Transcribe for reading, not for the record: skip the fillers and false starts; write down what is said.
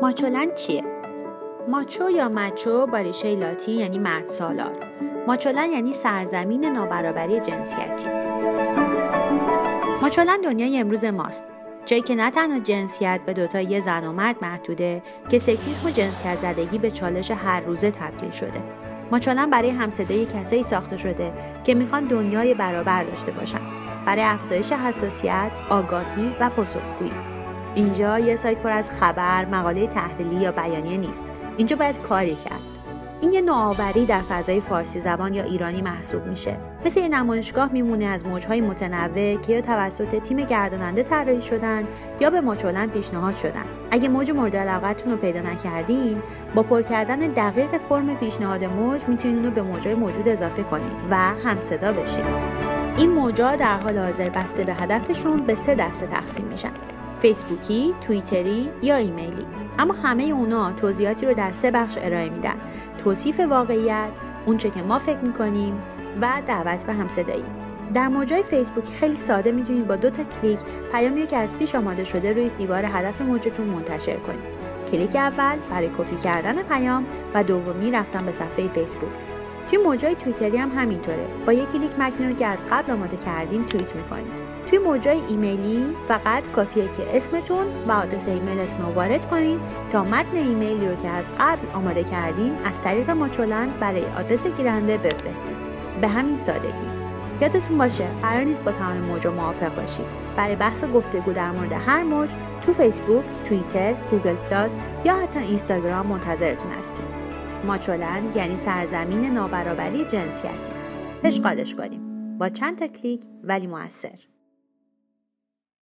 ماچولند چیه؟ ماچو یا مچو با ریشه لاتین یعنی مرد سالار. ماچولند یعنی سرزمین نابرابری جنسیتی. ماچولند دنیای امروز ماست، جایی که نه تنها جنسیت به دوتایی زن و مرد محدوده که سکسیسم و جنسیت زدگی به چالش هر روزه تبدیل شده. ماچولند برای همصدای کسایی ساخته شده که میخوان دنیای برابر داشته باشن، برای افزایش حساسیت، آگاهی و پاسخگویی. اینجا یه سایت پر از خبر، مقاله تحلیلی یا بیانیه نیست. اینجا باید کاری کرد. این یه نوآوری در فضای فارسی زبان یا ایرانی محسوب میشه. مثل یه نمایشگاه میمونه از موجهای متنوع که یا توسط تیم گرداننده طراحی شدن یا به ماچولند پیشنهاد شدن. اگه موج مورد علاقتون رو پیدا نکردین، با پر کردن دقیق فرم پیشنهاد موج میتونین اونو به موجهای موجود اضافه کنین و همصدا بشین. این موج‌ها در حال حاضر بسته به هدفشون به 3 دسته تقسیم میشن: فیسبوکی، توییتری یا ایمیلی. اما همه اونا توضیحاتی رو در 3 بخش ارائه میدن: توصیف واقعیت، اونچه که ما فکر میکنیم و دعوت به همصدایی. در موجای فیسبوکی خیلی ساده میتونید با 2 تا کلیک پیامی که از پیش آماده شده روی دیوار هدف موجتون منتشر کنید. کلیک اول برای کپی کردن پیام و دومی رفتن به صفحه فیسبوک. توی موجای توییتری هم همینطوره. با یک کلیک متنی که از قبل آماده کردیم توییت میکنیم. توی موجای ایمیلی فقط کافیه که اسمتون و آدرس ایمیلتون رو وارد کنین تا متن ایمیلی رو که از قبل آماده کردیم از طریق ماچولند برای آدرس گیرنده بفرستید. به همین سادگی. یادتون باشه قرار نیست با تمام موجا موافق باشید. برای بحث و گفتگو در مورد هر موج تو فیسبوک، توییتر، گوگل پلاس یا حتی اینستاگرام منتظرتون هستیم. ماچولند یعنی سرزمین نابرابری جنسیتی. اشغالش کنیم با چند تا کلیک ولی مؤثر.